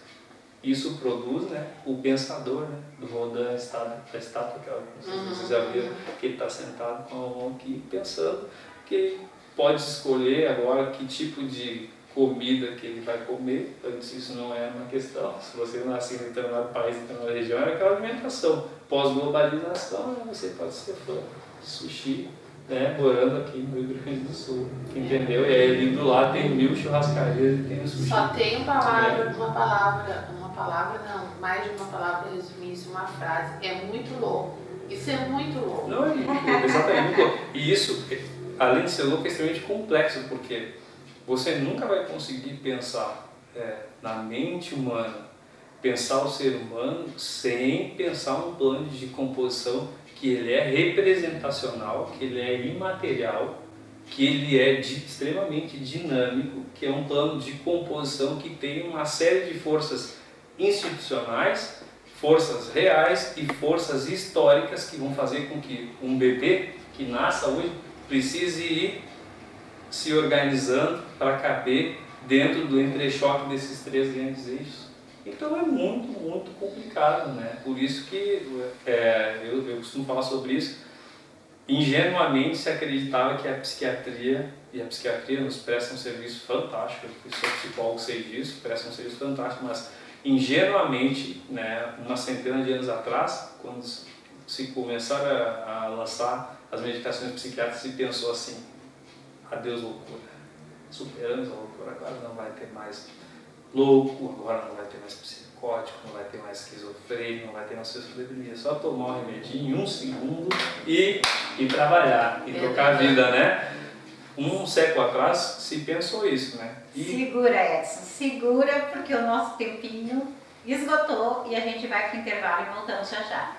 Isso produz, né, o pensador, né, do Rodin, a estátua que vocês já viram, que ele está sentado com a mão aqui pensando que pode escolher agora que tipo de comida que ele vai comer. Antes isso não era uma questão. Se você nasce em determinado país, em determinada região, era aquela alimentação. Pós-globalização, né, você pode ser fã de sushi, né, morando aqui no Rio Grande do Sul. Entendeu? E aí ali do lado tem 1000 churrascarias e tem o sushi. Só tem uma palavra não, mais de uma palavra para resumir isso, uma frase. É muito louco. Isso é muito louco. Não, exatamente, muito louco. E isso, além de ser louco, é extremamente complexo, porque você nunca vai conseguir pensar na mente humana, pensar o ser humano, sem pensar um plano de composição que ele é representacional, que ele é imaterial, que ele é extremamente dinâmico, que é um plano de composição que tem uma série de forças institucionais, forças reais e forças históricas que vão fazer com que um bebê que nasça hoje precise ir se organizando para caber dentro do entrechoque desses 3 grandes eixos. Então é muito, muito complicado, né? Por isso que eu costumo falar sobre isso. Ingenuamente se acreditava que a psiquiatria, e a psiquiatria nos presta um serviço fantástico, eu sou psicólogo, sei disso, presta um serviço fantástico, mas ingenuamente, né, uma centena de anos atrás, quando se começaram a lançar as medicações psiquiátricas, se pensou assim: adeus loucura, superamos a loucura, agora não vai ter mais louco, agora não vai ter mais psicótico, não vai ter mais esquizofrênico, não vai ter mais esquizofrenia, só tomar um remedinho em 1 segundo e trabalhar, e tocar a vida, né? Um século atrás se pensou isso, né? Segura, Edson, segura, porque o nosso tempinho esgotou e a gente vai para o intervalo e voltamos já já.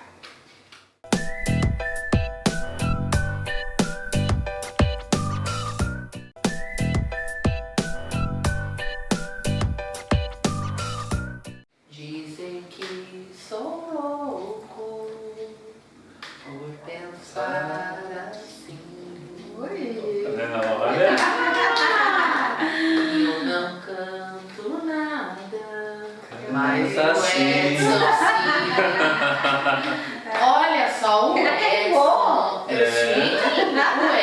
Dizem que sou louco por pensar assim. Olha. Eu não canto nada, mas o assim. Edson sim. Olha só o Edson. Sim, o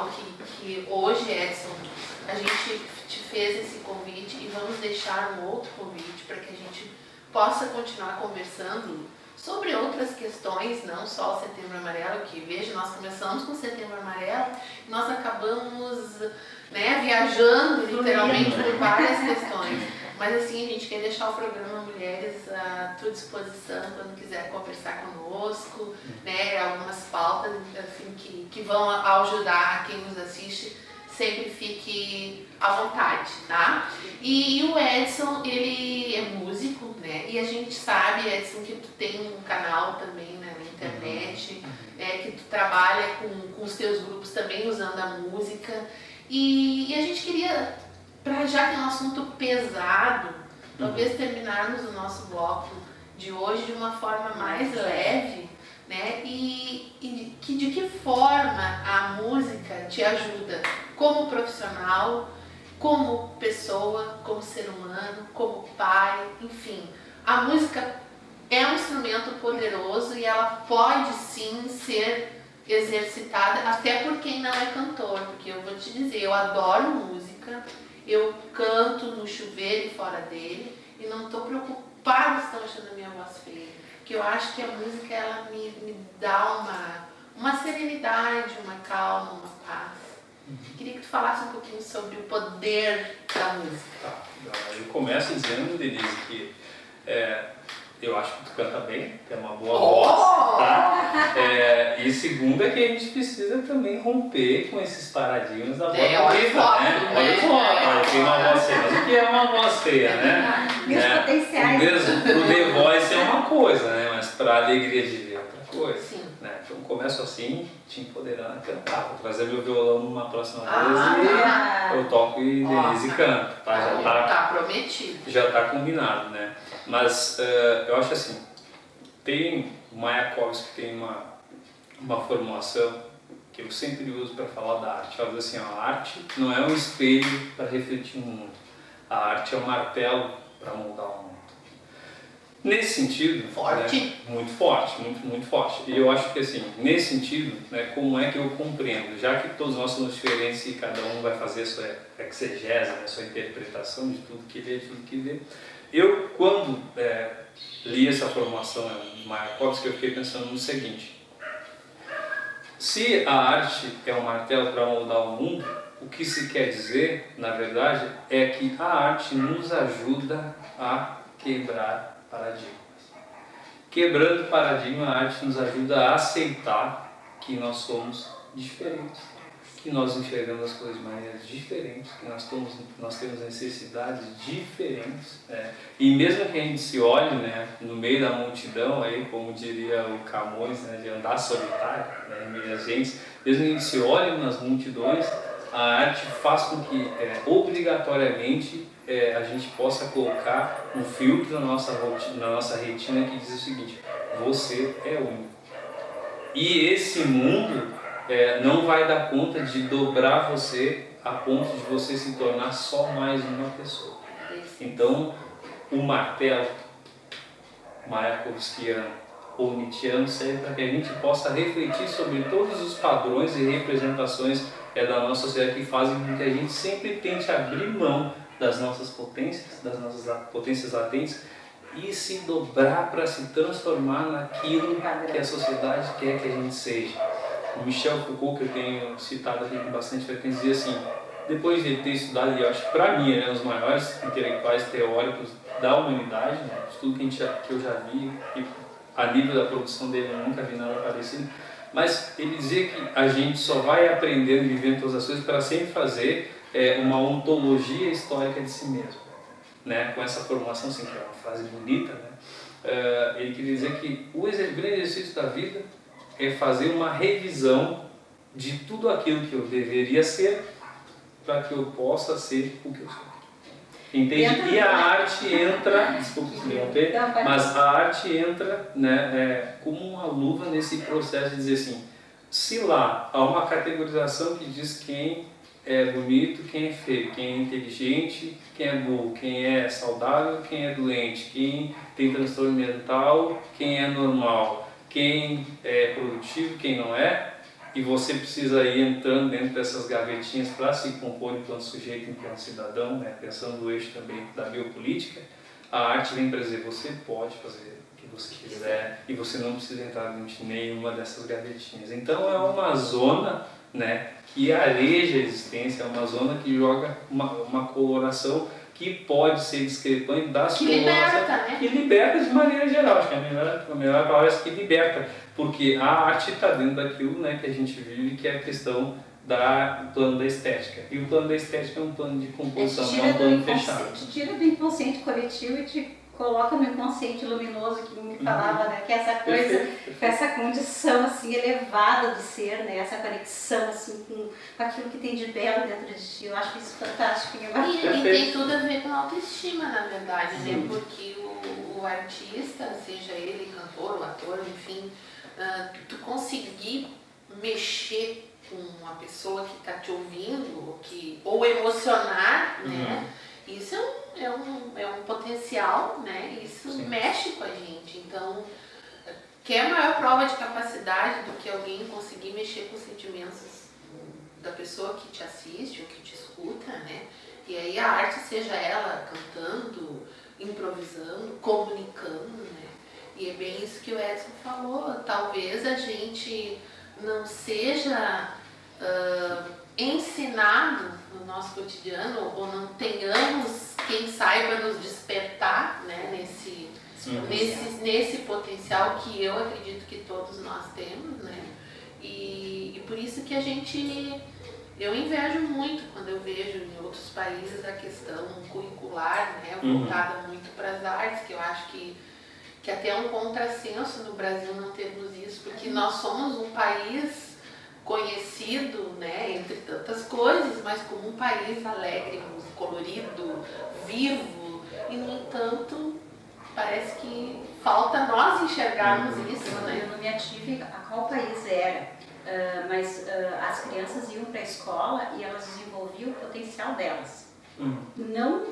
legal que hoje, Edson, a gente te fez esse convite e vamos deixar um outro convite para que a gente possa continuar conversando sobre outras questões, não só o Setembro Amarelo, que veja, nós começamos com o Setembro Amarelo e nós acabamos, né, viajando literalmente por várias questões. Mas assim, a gente quer deixar o programa Mulheres à tua disposição quando quiser conversar conosco, né, algumas pautas assim, que vão ajudar quem nos assiste, sempre fique à vontade, tá? E o Edson, ele é músico, né? E a gente sabe, Edson, que tu tem um canal também, né, na internet, que tu trabalha com os teus grupos também usando a música. E a gente queria, já que é um assunto pesado, talvez terminarmos o nosso bloco de hoje de uma forma mais leve, né? E de que forma a música te ajuda como profissional, como pessoa, como ser humano, como pai, enfim. A música é um instrumento poderoso e ela pode sim ser exercitada até por quem não é cantor, porque eu vou te dizer, eu adoro música, eu canto no chuveiro e fora dele e não estou preocupada se estão achando a minha voz feia, porque eu acho que a música ela me dá uma serenidade, uma calma, uma paz. Queria que tu falasse um pouquinho sobre o poder da música. Tá, eu começo dizendo, Denise, que eu acho que tu canta bem, tem uma boa voz, tá? E segundo é que a gente precisa também romper com esses paradigmas da voz bonita, né? Olha só, tem uma voz feia, mas o que é uma voz feia, né? Meus potenciais. O The Voice é uma coisa, né? Mas para alegria de ver é outra coisa. Sim. Né? Então começo assim, te empoderando a cantar. Vou trazer meu violão numa próxima vez e eu toco e Denise canta, tá? Já tá prometido. Já tá combinado, né? Mas eu acho assim, tem o Mayakovsky tem uma formulação que eu sempre uso para falar da arte. Ela diz assim, ó, a arte não é um espelho para refletir o mundo, a arte é um martelo para moldar o mundo. Nesse sentido, forte. Né, muito forte, muito forte. E eu acho que assim, nesse sentido, né, como é que eu compreendo, já que todos nós somos diferentes e cada um vai fazer a sua exegese, a sua interpretação de tudo que lê, de tudo que vê, eu quando li essa formação de Mayakovsky, eu fiquei pensando no seguinte: se a arte é um martelo para moldar o mundo, o que se quer dizer, na verdade, é que a arte nos ajuda a quebrar paradigmas. Quebrando paradigma, a arte nos ajuda a aceitar que nós somos diferentes, que nós enxergamos as coisas de maneiras diferentes, que nós temos necessidades diferentes, e mesmo que a gente se olhe, né, no meio da multidão, aí, como diria o Camões, né, de andar solitário, né, em meio às gentes, mesmo que a gente se olhe nas multidões, a arte faz com que obrigatoriamente a gente possa colocar um filtro na nossa retina que diz o seguinte: você é único. E esse mundo não vai dar conta de dobrar você a ponto de você se tornar só mais uma pessoa. Então, o martelo mayakovskiano ou nietzscheano serve para que a gente possa refletir sobre todos os padrões e representações da nossa sociedade que fazem com que a gente sempre tente abrir mão das nossas potências latentes e se dobrar para se transformar naquilo que a sociedade quer que a gente seja. O Michel Foucault, que eu tenho citado aqui com bastante frequência, dizia assim, depois de ele ter estudado, e eu acho que para mim ele é um dos maiores intelectuais teóricos da humanidade, né, de tudo que eu já vi, e a nível da produção dele eu nunca vi nada parecido, mas ele dizia que a gente só vai aprendendo e vivendo todas as coisas para sempre fazer uma ontologia histórica de si mesmo, né? Com essa formulação, assim, que é uma frase bonita, né? Ele queria dizer que o grande exercício da vida é fazer uma revisão de tudo aquilo que eu deveria ser para que eu possa ser o que eu sou. Entende? E a arte entra, desculpa se interromper, mas a arte entra, né, como uma luva nesse processo de dizer assim, se lá há uma categorização que diz quem é bonito, quem é feio, quem é inteligente, quem é burro, quem é saudável, quem é doente, quem tem transtorno mental, quem é normal, quem é produtivo, quem não é, e você precisa ir entrando dentro dessas gavetinhas para se compor enquanto sujeito, enquanto cidadão, né? Pensando no eixo também da biopolítica, a arte vem para dizer, você pode fazer o que você quiser e você não precisa entrar dentro de nenhuma dessas gavetinhas. Então é uma zona, né, que areja a existência, é uma zona que joga uma coloração que pode ser discrepante das que liberta, né? Que liberta de maneira geral, acho que a melhor palavra é que liberta, porque a arte está dentro daquilo, né, que a gente vive, que é a questão do plano da estética. E o plano da estética é um plano de composição, não é um plano fechado. Te tira do inconsciente coletivo e te coloca no inconsciente luminoso que me falava, né? Que é essa coisa, Perfeito. essa condição assim elevada do ser, né? Essa conexão assim com aquilo que tem de belo dentro de ti. Eu acho isso fantástico. E tem tudo a ver com a autoestima, na verdade, né? Porque o artista, seja ele cantor, ou ator, enfim, tu conseguir mexer com a pessoa que está te ouvindo, ou emocionar, né? Isso é um potencial, né? Isso Sim. mexe com a gente. Então, quer maior prova de capacidade do que alguém conseguir mexer com os sentimentos da pessoa que te assiste ou que te escuta, né? E aí a arte, seja ela cantando, improvisando, comunicando, né? E é bem isso que o Edson falou. Talvez a gente não seja ensinado no nosso cotidiano, ou não tenhamos quem saiba nos despertar, né, nesse potencial que eu acredito que todos nós temos, né? E por isso que eu invejo muito quando eu vejo em outros países a questão curricular, né, voltada muito para as artes, que eu acho que até é um contrassenso no Brasil não termos isso, porque nós somos um país conhecido, né, entre tantas coisas, mas como um país alegre, colorido, vivo, e no entanto parece que falta nós enxergarmos isso, né? Eu não me ative a qual país era, mas as crianças iam para a escola e elas desenvolviam o potencial delas. Não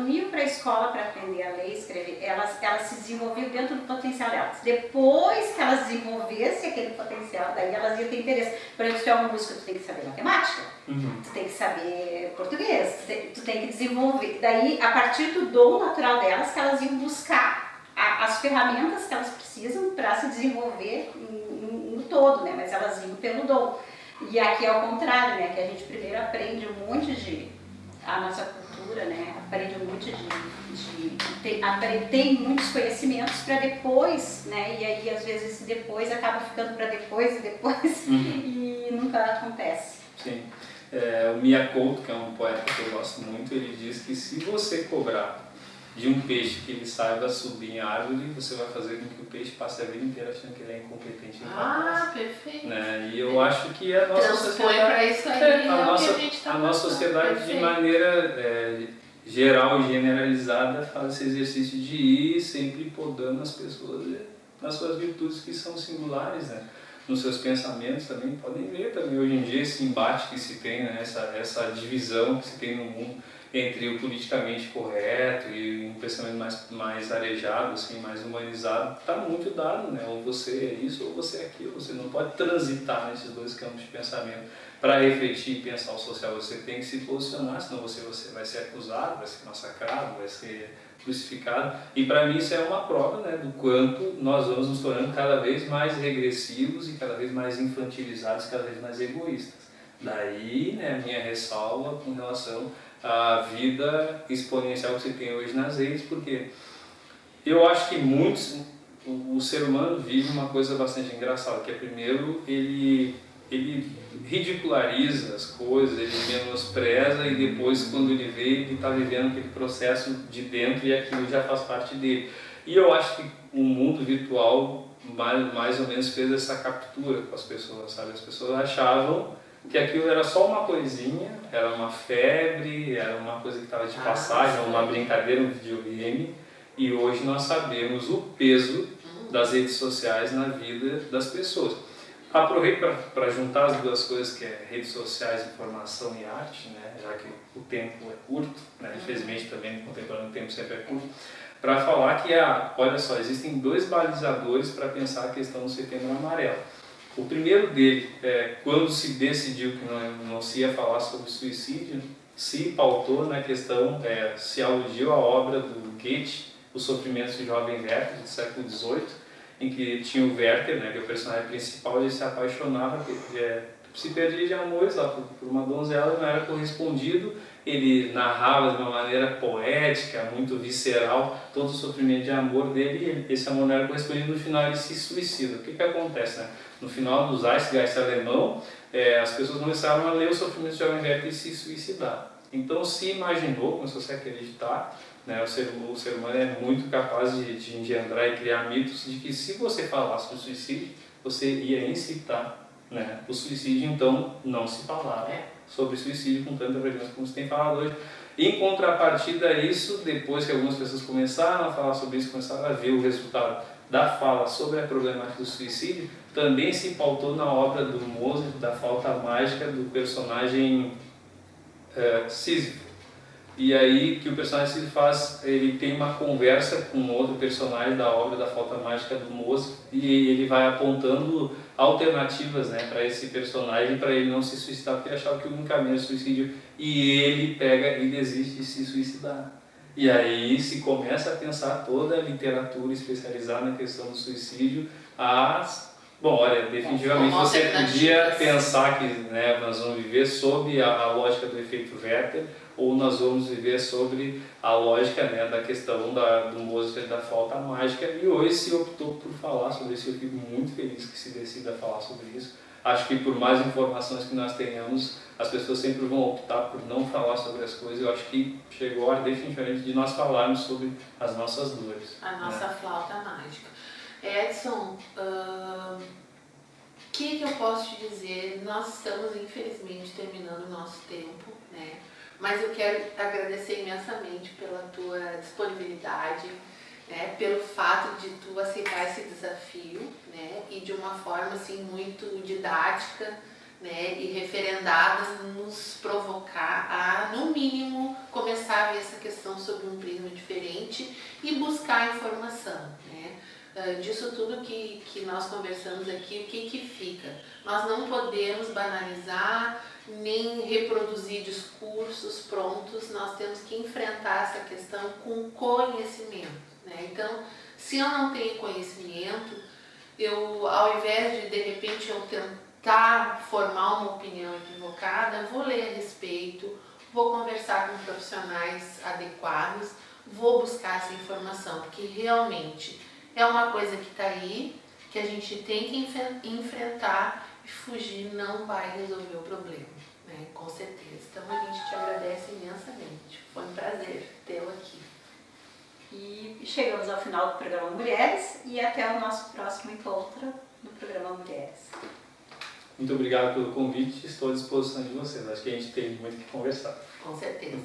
iam para a escola para aprender a ler e escrever, elas se desenvolviam dentro do potencial delas. Depois que elas desenvolvessem aquele potencial, daí elas iam ter interesse. Por exemplo, se tu é uma música, tu tem que saber matemática, tu tem que saber português, tu tem que desenvolver. Daí, a partir do dom natural delas, que elas iam buscar as ferramentas que elas precisam para se desenvolver no todo, né? Mas elas iam pelo dom. E aqui é o contrário, né? Que a gente primeiro aprende um monte a nossa cultura, né? Aprende um monte tem muitos conhecimentos para depois, né? E aí às vezes esse depois acaba ficando para depois e nunca acontece. Sim. O Miyako, que é um poeta que eu gosto muito, ele diz que se você cobrar de um peixe que ele saiba subir em árvore, você vai fazer com que o peixe passe a vida inteira achando que ele é incompetente em capaz. Perfeito. Né? E eu acho que a nossa sociedade, para isso aí, a nossa sociedade de maneira geral e generalizada faz esse exercício de ir sempre podando as pessoas nas suas virtudes que são singulares, né? Nos seus pensamentos também, podem ver também hoje em dia esse embate que se tem, né? essa divisão que se tem no mundo entre o politicamente correto e um pensamento mais arejado, assim, mais humanizado, está muito dado, né? Ou você é isso ou você é aquilo. Você não pode transitar nesses dois campos de pensamento para refletir e pensar o social. Você tem que se posicionar, senão você vai ser acusado, vai ser massacrado, vai ser crucificado. E para mim isso é uma prova, né, do quanto nós vamos nos tornando cada vez mais regressivos e cada vez mais infantilizados, cada vez mais egoístas. Daí, né, a minha ressalva com relação à vida exponencial que você tem hoje nas redes, porque eu acho que o ser humano vive uma coisa bastante engraçada, que é primeiro ele ridiculariza as coisas, ele menospreza e depois quando ele vê, ele está vivendo aquele processo de dentro e aquilo já faz parte dele. E eu acho que o mundo virtual mais ou menos fez essa captura com as pessoas, sabe? As pessoas achavam que aquilo era só uma coisinha, era uma febre, era uma coisa que estava de passagem, uma brincadeira, um videogame, e hoje nós sabemos o peso das redes sociais na vida das pessoas. Aproveito para juntar as duas coisas, que é redes sociais, informação e arte, né? Já que o tempo é curto, né? Infelizmente também no contemporâneo o tempo sempre é curto, para falar que, olha só, existem dois balizadores para pensar a questão do Setembro Amarelo. O primeiro dele, quando se decidiu que não se ia falar sobre suicídio, se pautou na questão, se aludiu à obra do Goethe, Os Sofrimentos do Jovem Werther, do século XVIII, em que tinha o Werther, né, que é o personagem principal, ele se apaixonava, se perdia de amor por uma donzela, não era correspondido. Ele narrava de uma maneira poética, muito visceral, todo o sofrimento de amor dele, e esse amor não era correspondido. No final ele se suicida. O que acontece, né? No final do Zeitgeist alemão, as pessoas começaram a ler o sofrimento de Jovem Werther e se suicidar. Então se imaginou, começou a se acreditar, né? O ser humano é muito capaz de engendrar e criar mitos de que se você falasse do suicídio, você ia incitar, né, o suicídio. Então não se falava sobre suicídio com tanta frequência como se tem falado hoje. Em contrapartida a isso, depois que algumas pessoas começaram a falar sobre isso, começaram a ver o resultado da fala sobre a problemática do suicídio, também se pautou na obra do Mozart, da Flauta Mágica, do personagem Sísifo. E aí que o personagem Sísifo faz, ele tem uma conversa com outro personagem da obra da Flauta Mágica do Mozart, e ele vai apontando alternativas, né, para esse personagem, para ele não se suicidar, porque ele achava que o único caminho era o suicídio, e ele pega e desiste de se suicidar. E aí se começa a pensar toda a literatura especializada na questão do suicídio. Bom, olha, definitivamente você podia pensar que, né, nós vamos viver sob a lógica do efeito Werther, ou nós vamos viver sobre a lógica, né, da questão do Mozart, da Flauta Mágica, e hoje se optou por falar sobre isso. Eu fico muito feliz que se decida falar sobre isso. Acho que por mais informações que nós tenhamos, as pessoas sempre vão optar por não falar sobre as coisas. Eu acho que chegou a hora definitivamente de nós falarmos sobre as nossas dores. A nossa flauta mágica. Edson, o que eu posso te dizer? Nós estamos infelizmente terminando o nosso tempo, né? Mas eu quero agradecer imensamente pela tua disponibilidade, né? Pelo fato de tu aceitar esse desafio, né? E de uma forma assim muito didática, né? E referendada, nos provocar a, no mínimo, começar a ver essa questão sob um prisma diferente e buscar informação, né? Disso tudo que nós conversamos aqui, o que fica? Nós não podemos banalizar nem reproduzir discursos prontos, nós temos que enfrentar essa questão com conhecimento, né? Então, se eu não tenho conhecimento, ao invés de repente eu tentar formar uma opinião equivocada, vou ler a respeito, vou conversar com profissionais adequados, vou buscar essa informação, porque realmente é uma coisa que está aí, que a gente tem que enfrentar, e fugir não vai resolver o problema, né? Com certeza. Então a gente te agradece imensamente. Foi um prazer tê-lo aqui. E chegamos ao final do programa Mulheres e até o nosso próximo encontro no programa Mulheres. Muito obrigado pelo convite, estou à disposição de vocês. Acho que a gente tem muito o que conversar. Com certeza.